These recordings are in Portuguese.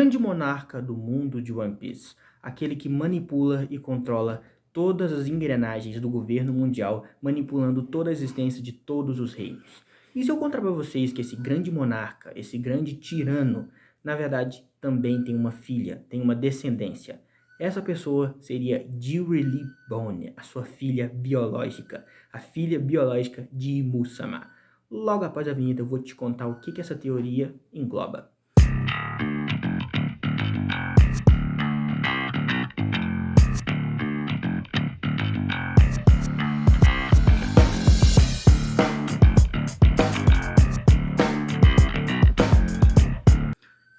Grande monarca do mundo de One Piece, aquele que manipula e controla todas as engrenagens do governo mundial, manipulando toda a existência de todos os reinos. E se eu contar para vocês que esse grande monarca, esse grande tirano, na verdade também tem uma filha, tem uma descendência. Essa pessoa seria Jiraiya Bone, a sua filha biológica, a filha biológica de Imu-sama. Logo após a vinheta eu vou te contar o que essa teoria engloba.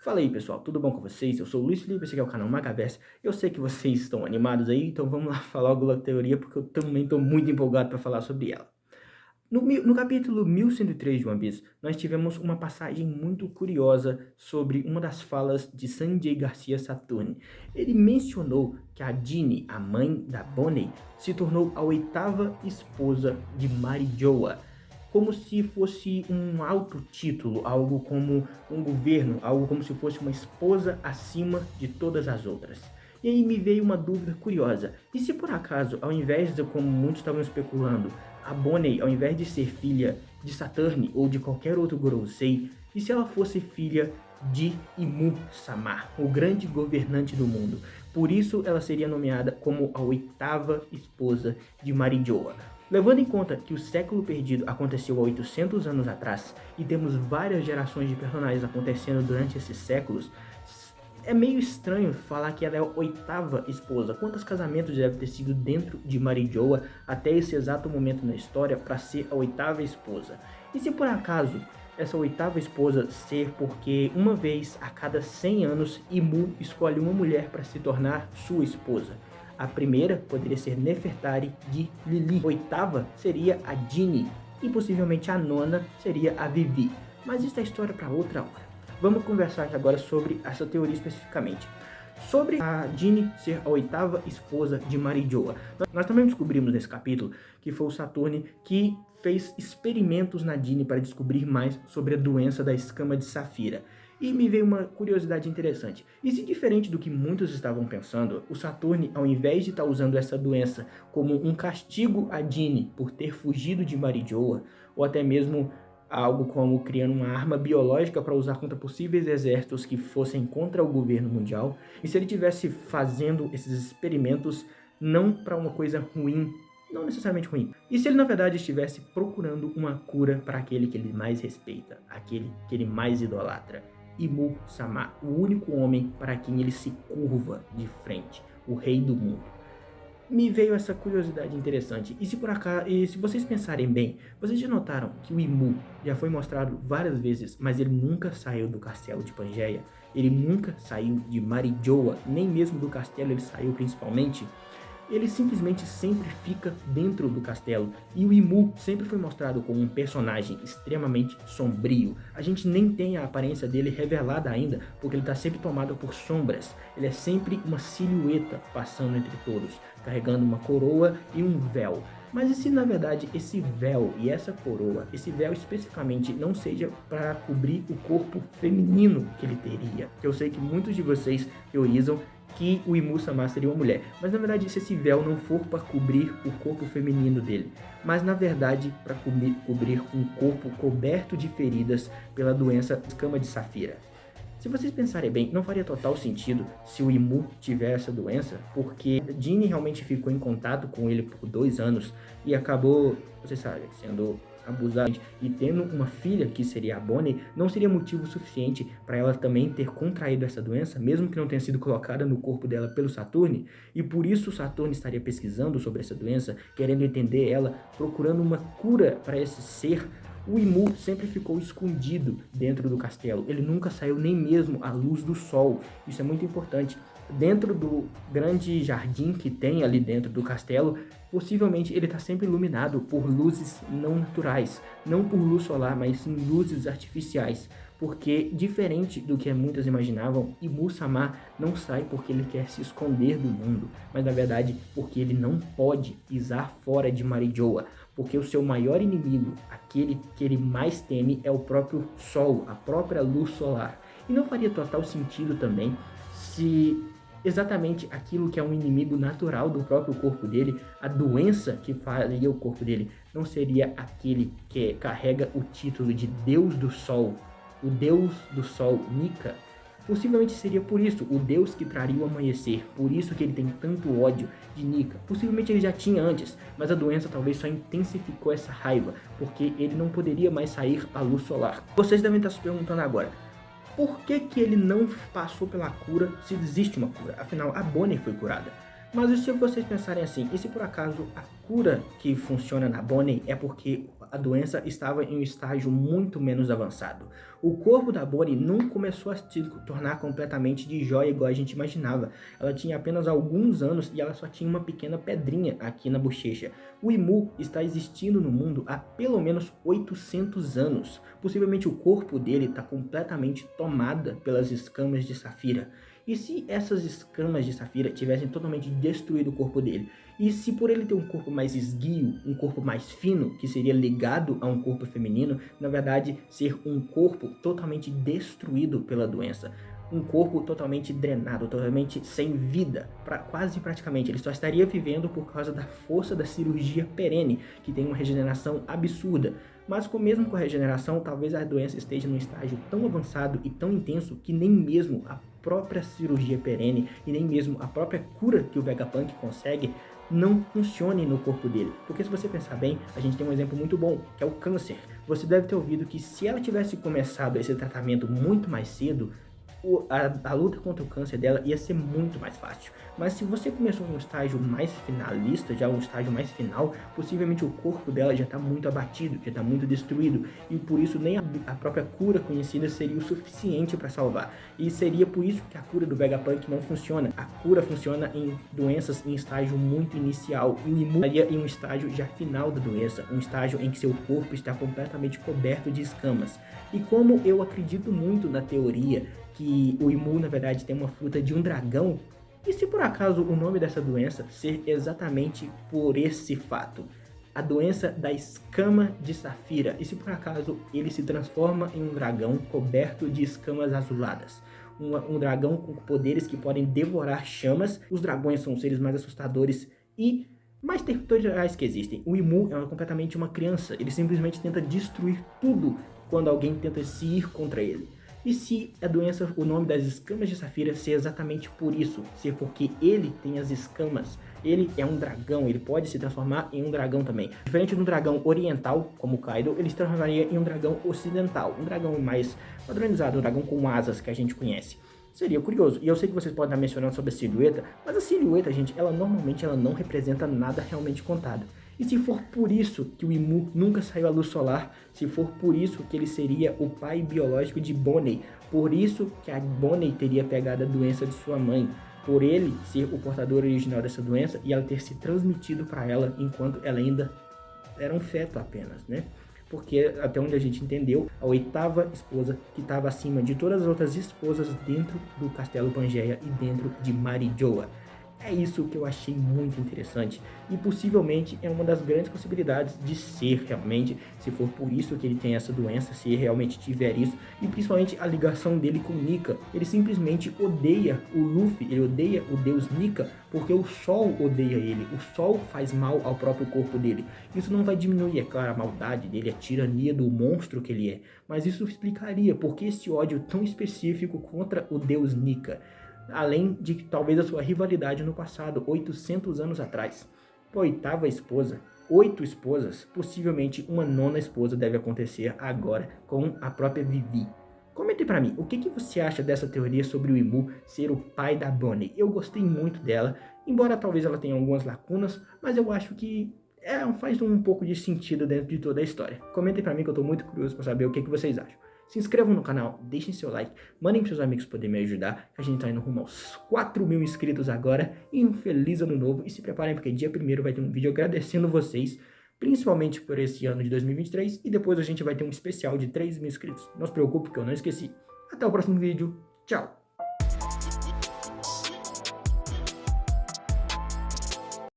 Fala aí pessoal, tudo bom com vocês? Eu sou o Luiz Felipe, esse aqui é o canal Magaverso. Eu sei que vocês estão animados aí, então vamos lá falar logo da teoria, porque eu também estou muito empolgado para falar sobre ela. No capítulo 1103 de One Piece, nós tivemos uma passagem muito curiosa sobre uma das falas de Sanjay Garcia Saturni. Ele mencionou que a Jinny, a mãe da Bonnie, se tornou a 8ª esposa de Marijoa, como se fosse um alto título, algo como um governo, algo como se fosse uma esposa acima de todas as outras. E aí me veio uma dúvida curiosa, e se por acaso, ao invés de, como muitos estavam especulando, a Bonnie, ao invés de ser filha de Saturni ou de qualquer outro Gorosei, e se ela fosse filha de Imu-sama, o grande governante do mundo? Por isso ela seria nomeada como a 8ª esposa de Marijoa. Levando em conta que o século perdido aconteceu há 800 anos atrás e temos várias gerações de personagens acontecendo durante esses séculos, é meio estranho falar que ela é a 8ª esposa. Quantos casamentos deve ter sido dentro de Marijoa até esse exato momento na história para ser a 8ª esposa? E se por acaso essa 8ª esposa ser porque uma vez a cada 100 anos Imu escolhe uma mulher para se tornar sua esposa? A primeira poderia ser Nefertari de Lili, a 8ª seria a Jinny e possivelmente a 9ª seria a Vivi. Mas isso é história para outra hora. Vamos conversar aqui agora sobre essa teoria especificamente. Sobre a Jinny ser a 8ª esposa de Marijoa. Nós também descobrimos nesse capítulo que foi o Saturni que fez experimentos na Jinny para descobrir mais sobre a doença da escama de Safira. E me veio uma curiosidade interessante. E se diferente do que muitos estavam pensando, o Saturni, ao invés de estar usando essa doença como um castigo a Jinny por ter fugido de Marijoa, ou até mesmo algo como criando uma arma biológica para usar contra possíveis exércitos que fossem contra o governo mundial, e se ele estivesse fazendo esses experimentos não para uma coisa ruim, não necessariamente ruim, e se ele na verdade estivesse procurando uma cura para aquele que ele mais respeita, aquele que ele mais idolatra, Imu-sama, o único homem para quem ele se curva de frente, o rei do mundo. Me veio essa curiosidade interessante. E se por acaso, e se vocês pensarem bem, vocês já notaram que o Imu já foi mostrado várias vezes, mas ele nunca saiu do castelo de Pangeia? Ele nunca saiu de Marijoa, nem mesmo do castelo ele saiu principalmente. Ele simplesmente sempre fica dentro do castelo, e o Imu sempre foi mostrado como um personagem extremamente sombrio. A gente nem tem a aparência dele revelada ainda, porque ele está sempre tomado por sombras. Ele é sempre uma silhueta passando entre todos, carregando uma coroa e um véu. Mas e se na verdade esse véu e essa coroa, esse véu especificamente, não seja para cobrir o corpo feminino que ele teria? Eu sei que muitos de vocês teorizam que o Imu-sama seria uma mulher, mas na verdade se esse véu não for para cobrir o corpo feminino dele, mas na verdade para cobrir um corpo coberto de feridas pela doença escama de Safira. Se vocês pensarem bem, não faria total sentido se o Imu tiver essa doença, porque Jinny realmente ficou em contato com ele por 2 anos e acabou, vocês sabem, sendo abusada, e tendo uma filha que seria a Bonnie, não seria motivo suficiente para ela também ter contraído essa doença, mesmo que não tenha sido colocada no corpo dela pelo Saturni, e por isso o Saturni estaria pesquisando sobre essa doença, querendo entender ela, procurando uma cura para esse ser. O Imu sempre ficou escondido dentro do castelo, ele nunca saiu nem mesmo à luz do sol, isso é muito importante. Dentro do grande jardim que tem ali dentro do castelo, possivelmente ele está sempre iluminado por luzes não naturais, não por luz solar, mas sim luzes artificiais, porque diferente do que muitos imaginavam, Imu-sama não sai porque ele quer se esconder do mundo, mas na verdade porque ele não pode pisar fora de Marijoa, porque o seu maior inimigo, aquele que ele mais teme, é o próprio sol, a própria luz solar. E não faria total sentido também se exatamente aquilo que é um inimigo natural do próprio corpo dele, a doença que faria o corpo dele, não seria aquele que carrega o título de Deus do Sol, o Deus do Sol, Nika? Possivelmente seria por isso, o Deus que traria o amanhecer, por isso que ele tem tanto ódio de Nika. Possivelmente ele já tinha antes, mas a doença talvez só intensificou essa raiva, porque ele não poderia mais sair à luz solar. Vocês devem estar se perguntando agora, por que ele não passou pela cura se existe uma cura? Afinal, a Bonnie foi curada. Mas e se vocês pensarem assim, e se por acaso a cura que funciona na Bonnie é porque a doença estava em um estágio muito menos avançado? O corpo da Bonnie não começou a se tornar completamente de joia igual a gente imaginava. Ela tinha apenas alguns anos e ela só tinha uma pequena pedrinha aqui na bochecha. O Imu está existindo no mundo há pelo menos 800 anos. Possivelmente o corpo dele está completamente tomado pelas escamas de Safira. E se essas escamas de Safira tivessem totalmente destruído o corpo dele? E se por ele ter um corpo mais esguio, um corpo mais fino, que seria ligado a um corpo feminino, na verdade ser um corpo totalmente destruído pela doença? Um corpo totalmente drenado, totalmente sem vida, quase praticamente. Ele só estaria vivendo por causa da força da cirurgia perene, que tem uma regeneração absurda. Mas mesmo com a regeneração, talvez a doença esteja num estágio tão avançado e tão intenso que nem mesmo a própria cirurgia perene e nem mesmo a própria cura que o Vegapunk consegue não funcione no corpo dele. Porque se você pensar bem, a gente tem um exemplo muito bom, que é o câncer. Você deve ter ouvido que se ela tivesse começado esse tratamento muito mais cedo, a luta contra o câncer dela ia ser muito mais fácil. Mas se você começou num estágio mais finalista, já um estágio mais final, possivelmente o corpo dela já está muito abatido, já está muito destruído, e por isso nem a própria cura conhecida seria o suficiente para salvar. E seria por isso que a cura do Vegapunk não funciona. A cura funciona em doenças em estágio muito inicial, e o Imu estaria em um estágio já final da doença, um estágio em que seu corpo está completamente coberto de escamas. E como eu acredito muito na teoria que o Imu, na verdade, tem uma fruta de um dragão, e se por acaso o nome dessa doença ser exatamente por esse fato? A doença da escama de Safira, e se por acaso ele se transforma em um dragão coberto de escamas azuladas? Um dragão com poderes que podem devorar chamas. Os dragões são os seres mais assustadores e mais territoriais que existem. O Imu é completamente uma criança, ele simplesmente tenta destruir tudo quando alguém tenta se ir contra ele. E se a doença, o nome das escamas de Safira ser exatamente por isso, ser porque ele tem as escamas, ele é um dragão, ele pode se transformar em um dragão também. Diferente de um dragão oriental, como o Kaido, ele se transformaria em um dragão ocidental, um dragão mais padronizado, um dragão com asas que a gente conhece. Seria curioso, e eu sei que vocês podem estar mencionando sobre a silhueta, mas a silhueta, gente, ela normalmente não representa nada realmente contado. E se for por isso que o Imu nunca saiu à luz solar, se for por isso que ele seria o pai biológico de Bonnie, por isso que a Bonnie teria pegado a doença de sua mãe, por ele ser o portador original dessa doença e ela ter se transmitido para ela enquanto ela ainda era um feto apenas, né? Porque até onde a gente entendeu, a 8ª esposa que estava acima de todas as outras esposas dentro do Castelo Pangeia e dentro de Marijoa. É isso que eu achei muito interessante e possivelmente é uma das grandes possibilidades de ser realmente, se for por isso que ele tem essa doença, se realmente tiver isso, e principalmente a ligação dele com Nika. Ele simplesmente odeia o Luffy, ele odeia o deus Nika, porque o Sol odeia ele, o Sol faz mal ao próprio corpo dele. Isso não vai diminuir, é claro, a maldade dele, a tirania do monstro que ele é, mas isso explicaria por que esse ódio tão específico contra o deus Nika. Além de talvez a sua rivalidade no passado, 800 anos atrás. A 8ª esposa, 8 esposas, possivelmente uma 9ª esposa deve acontecer agora com a própria Vivi. Comente pra mim, o que você acha dessa teoria sobre o Imu ser o pai da Bonnie? Eu gostei muito dela, embora talvez ela tenha algumas lacunas, mas eu acho que faz um pouco de sentido dentro de toda a história. Comentem pra mim que eu tô muito curioso pra saber o que vocês acham. Se inscrevam no canal, deixem seu like, mandem para seus amigos poderem me ajudar, que a gente tá indo rumo aos 4.000 inscritos agora, e um feliz ano novo, e se preparem porque dia 1º vai ter um vídeo agradecendo vocês, principalmente por esse ano de 2023, e depois a gente vai ter um especial de 3.000 inscritos. Não se preocupe que eu não esqueci. Até o próximo vídeo, tchau!